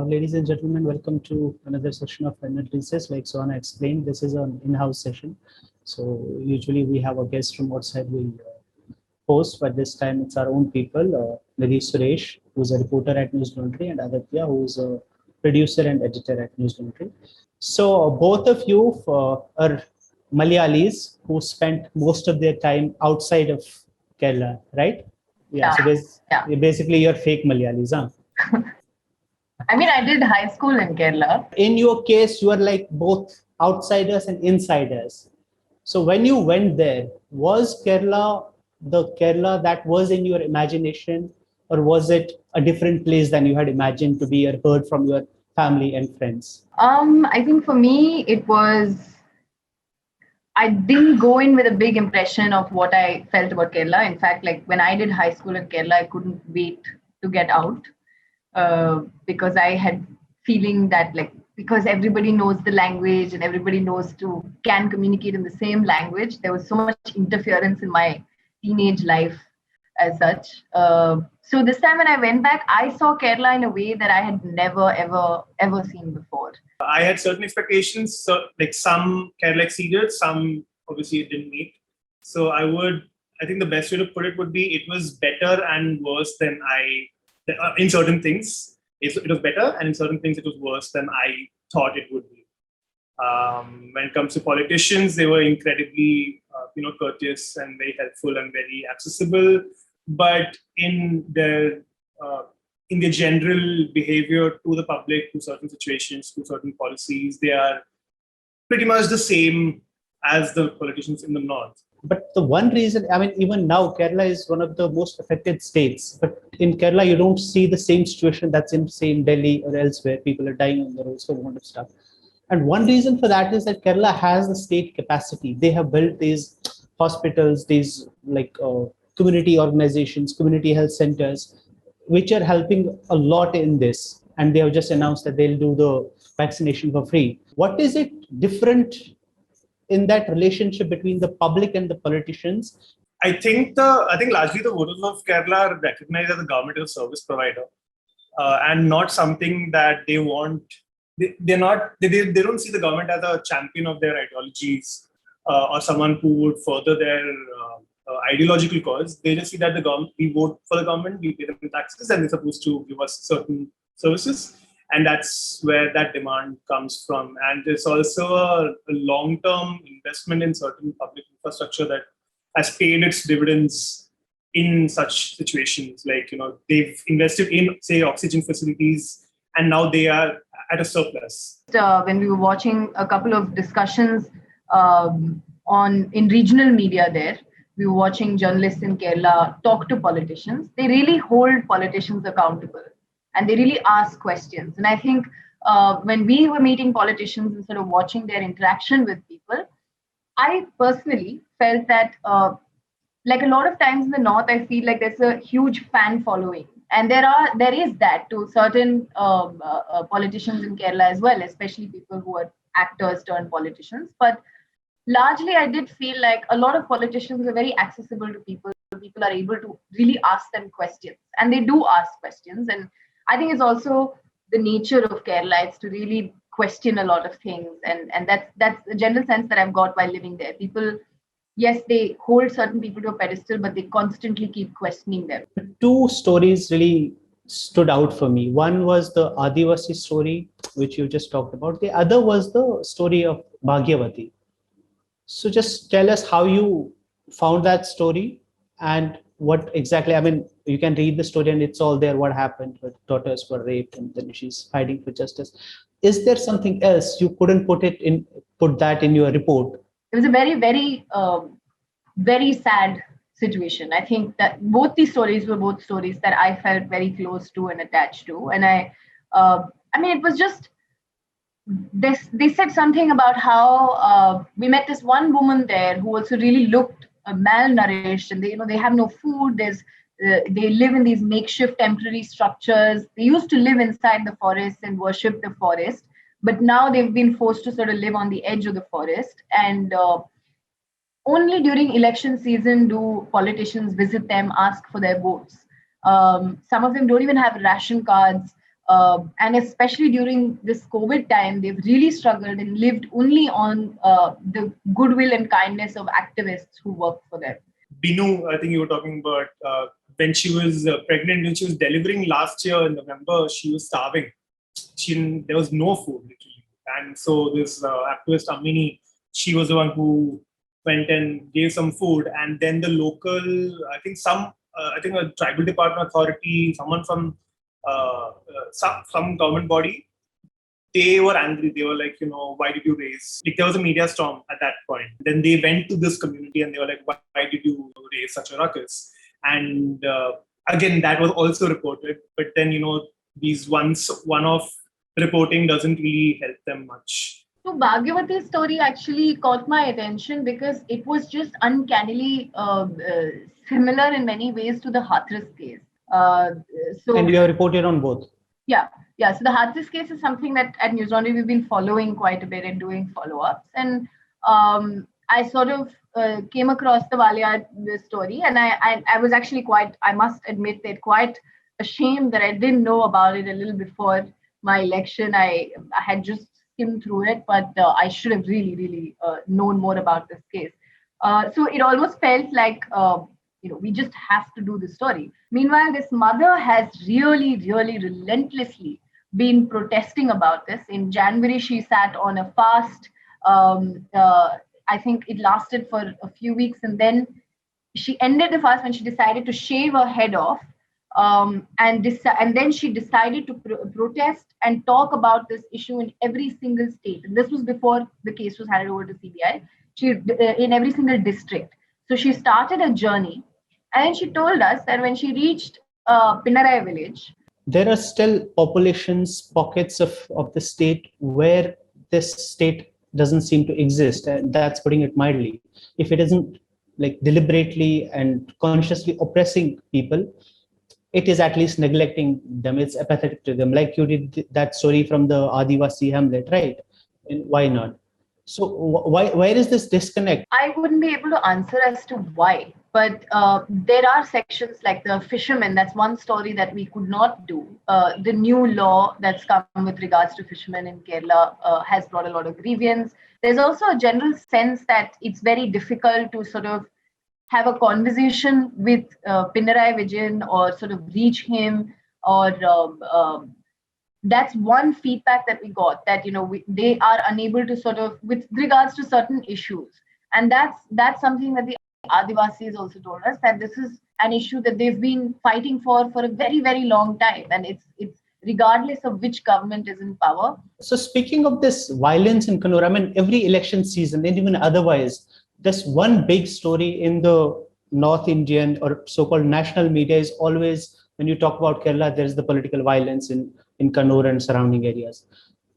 Ladies and gentlemen, welcome to another session of Analysis. Like Sohana explained, this is an in-house session. So usually we have a guest from outside we host, but this time it's our own people. Nidhi Suresh, who's a reporter at Newslaundry, and Aditya, who's a producer and editor at Newslaundry. So both of you are Malayalis who spent most of their time outside of Kerala, right? Yeah. So basically, you're fake Malayalis, huh? I mean, I did high school in Kerala. In your case, you are like both outsiders and insiders. So when you went there, was Kerala the Kerala that was in your imagination, or was it a different place than you had imagined to be or heard from your family and friends? I think for me, it was, I didn't go in with a big impression of what I felt about Kerala. In fact, like when I did high school in Kerala, I couldn't wait to get out. Because I had feeling that because everybody knows the language and everybody can communicate in the same language, there was so much interference in my teenage life as such. So this time when I went back, I saw Kerala in a way that I had never, ever seen before. I had certain expectations, so like some Kerala exceeded, some obviously it didn't meet. So I think the best way to put it would be it was better and worse than in certain things, it was better, and in certain things, it was worse than I thought it would be. When it comes to politicians, they were incredibly, courteous and very helpful and very accessible. But in their general behavior to the public, to certain situations, to certain policies, they are pretty much the same as the politicians in the north. But the one reason, I mean, even now, Kerala is one of the most affected states. But in Kerala, you don't see the same situation that's in, say, in Delhi or elsewhere. People are dying on the roads for want of stuff. And one reason for that is that Kerala has the state capacity. They have built these hospitals, these community organizations, community health centers, which are helping a lot in this. And they have just announced that they'll do the vaccination for free. What is it different in that relationship between the public and the politicians? I think largely the voters of Kerala recognize that the government is a service provider, and not something that they want. They don't see the government as a champion of their ideologies or someone who would further their ideological cause. They just see that we vote for the government, we pay them taxes, and they're supposed to give us certain services. And that's where that demand comes from. And it's also a long-term investment in certain public infrastructure that has paid its dividends in such situations. They've invested in, say, oxygen facilities, and now they are at a surplus. When we were watching a couple of discussions in regional media there, we were watching journalists in Kerala talk to politicians. They really hold politicians accountable. And they really ask questions. And I think when we were meeting politicians and sort of watching their interaction with people, I personally felt that like a lot of times in the North, I feel like there's a huge fan following. And there is that to certain politicians in Kerala as well, especially people who are actors turned politicians. But largely, I did feel like a lot of politicians are very accessible to people. People are able to really ask them questions. And they do ask questions. And I think it's also the nature of Kerala. It's to really question a lot of things. And that's the general sense that I've got while living there. People, yes, they hold certain people to a pedestal, but they constantly keep questioning them. Two stories really stood out for me. One was the Adivasi story, which you just talked about. The other was the story of Bhagyavati. So just tell us how you found that story and what exactly, I mean, you can read the story and it's all there, what happened, her daughters were raped and then she's fighting for justice. Is there something else you couldn't put that in your report? It was a very, very, very sad situation. I think that both these stories were both stories that I felt very close to and attached to. And I mean, it was just, they said something about how we met this one woman there who also really looked malnourished, and they have no food. They live in these makeshift temporary structures. They used to live inside the forest and worship the forest, but now they've been forced to sort of live on the edge of the forest. And only during election season do politicians visit them, ask for their votes. Some of them don't even have ration cards. And especially during this COVID time, they've really struggled and lived only on the goodwill and kindness of activists who work for them. Binu, I think you were talking about when she was pregnant, when she was delivering last year in November, she was starving. There was no food, literally. And so this activist, Amini, she was the one who went and gave some food. And then the local, I think a tribal department authority, someone from some government body, they were angry. They were like, why did you raise? Like, there was a media storm at that point. Then they went to this community and they were like, why did you raise such a ruckus? And again, that was also reported. But then, these one-off reporting doesn't really help them much. So Bhagyavati's story actually caught my attention because it was just uncannily similar in many ways to the Hathras case. And you have reported on both. Yeah. So the Hathras case is something that at Newslaundry we've been following quite a bit and doing follow-ups. And I sort of came across the Varier story, and I was actually I must admit that quite ashamed that I didn't know about it a little before my election. I had just skimmed through it, but I should have really known more about this case. So it almost felt like we just have to do the story. Meanwhile, this mother has really relentlessly been protesting about this. In January, she sat on a fast. I think it lasted for a few weeks, and then she ended the fast when she decided to shave her head off. And then she decided to protest and talk about this issue in every single state. And this was before the case was handed over to CBI. In every single district. So she started a journey, and she told us that when she reached Pinarayi village, there are still pockets of the state where this state doesn't seem to exist, and that's putting it mildly. If it isn't like deliberately and consciously oppressing people, it is at least neglecting them. It's apathetic to them. Like you did that story from the Adivasi Hamlet, right? And why not? So where is this disconnect? I wouldn't be able to answer as to why, but there are sections like the fishermen. That's one story that we could not do. The new law that's come with regards to fishermen in Kerala has brought a lot of grievance. There's also a general sense that it's very difficult to sort of have a conversation with Pinarayi Vijayan or sort of reach him, or that's one feedback that we got, that they are unable to sort of, with regards to certain issues, and that's something that the Adivasis also told us, that this is an issue that they've been fighting for a very long time, and it's regardless of which government is in power. So speaking of this violence in Kannur, I mean, every election season and even otherwise, this one big story in the North Indian or so-called national media is always, when you talk about Kerala, there is the political violence in Kannur and surrounding areas.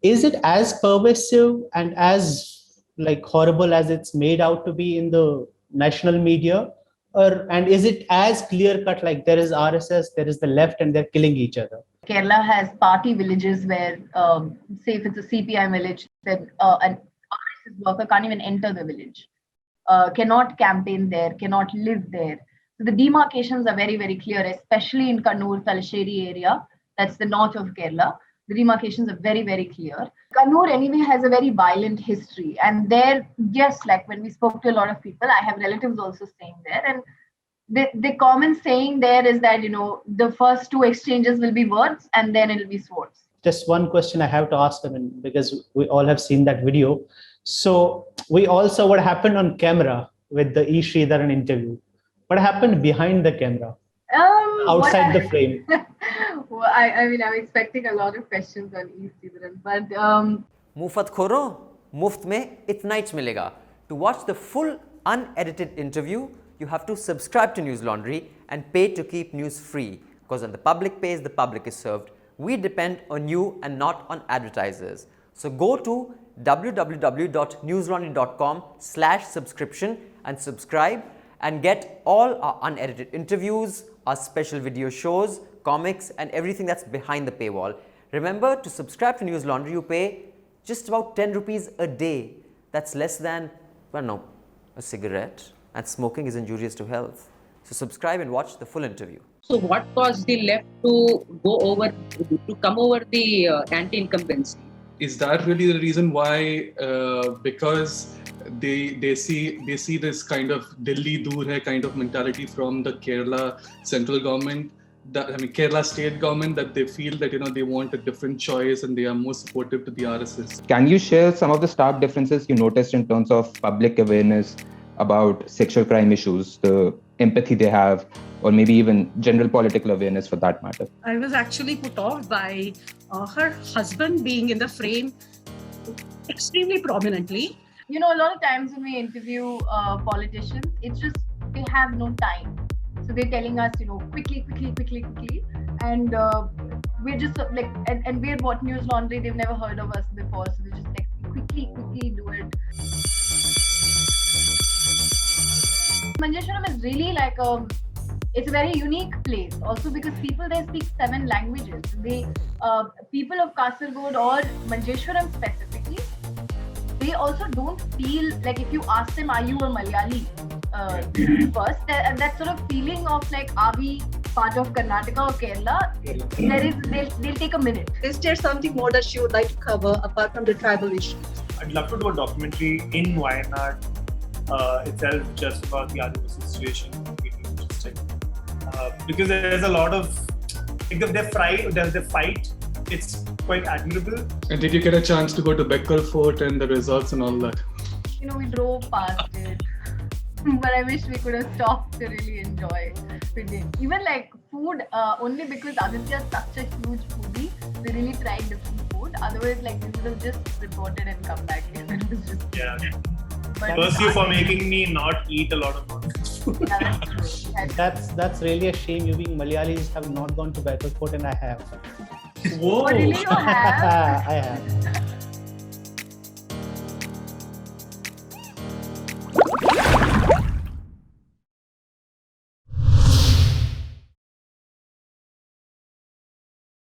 Is it as pervasive and as horrible as it's made out to be in the national media? And is it as clear-cut, like there is RSS, there is the left, and they're killing each other? Kerala has party villages where, say if it's a CPI village, then an RSS worker can't even enter the village. Cannot campaign there, cannot live there. So the demarcations are very clear, especially in Kannur, Talasheri area. That's the north of Kerala. The demarcations are very clear. Kannur anyway has a very violent history. And there, yes, like when we spoke to a lot of people, I have relatives also staying there. And the common saying there is that, the first two exchanges will be words and then it'll be swords. Just one question I have to ask them, because we all have seen that video. So we all saw what happened on camera with the E. Sridharan interview. What happened behind the camera? Outside the frame? Well, I mean, I'm expecting a lot of questions on E. Sridharan, but... Mufat khoro, muft mein itna hi milega. To watch the full unedited interview, you have to subscribe to Newslaundry and pay to keep news free. Because when the public pays, the public is served. We depend on you and not on advertisers. So go to www.newslaundry.com/subscription and subscribe and get all our unedited interviews, our special video shows, comics, and everything that's behind the paywall. Remember, to subscribe to Newslaundry, you pay just about 10 rupees a day. That's less than, a cigarette, and smoking is injurious to health. So subscribe and watch the full interview. So what caused the left to come over the anti-incumbency? Is that really the reason why? Because they see this kind of Delhi dur hai kind of mentality from the Kerala central government, Kerala state government, that they feel that they want a different choice and they are more supportive to the RSS. Can you share some of the stark differences you noticed in terms of public awareness about sexual crime issues, the empathy they have, or maybe even general political awareness for that matter? I was actually put off by her husband being in the frame extremely prominently. A lot of times when we interview politicians, it's just they have no time. So they're telling us, quickly. And we're just like, and we're what Newslaundry, they've never heard of us before. So they're just like, quickly do it. Manjeshwaram is really like it's a very unique place also because people there speak 7 languages. People of Kasaragod or Manjeshwaram specifically, they also don't feel like if you ask them, are you a Malayali first, and that sort of feeling of like, are we part of Karnataka or Kerala, they'll take a minute. Is there something more that she would like to cover apart from the tribal issues? I'd love to do a documentary in Wayanad itself just about the Adivasi situation. It would be interesting. Because there's a lot of, the fight, it's quite admirable. And did you get a chance to go to Bekkal Fort and the resorts and all that? We drove past it. But I wish we could have stopped to really enjoy. We didn't. Even like food, only because Aditya is such a huge foodie, we really tried different food. Otherwise, like we would have just reported and come back. It was just Curse you for making me not eat a lot of non-veg food. Yeah, that's true. That's really a shame. You being Malayalis have not gone to Bekkal Fort, and I have. Whoa! Oh, really? You have? I have.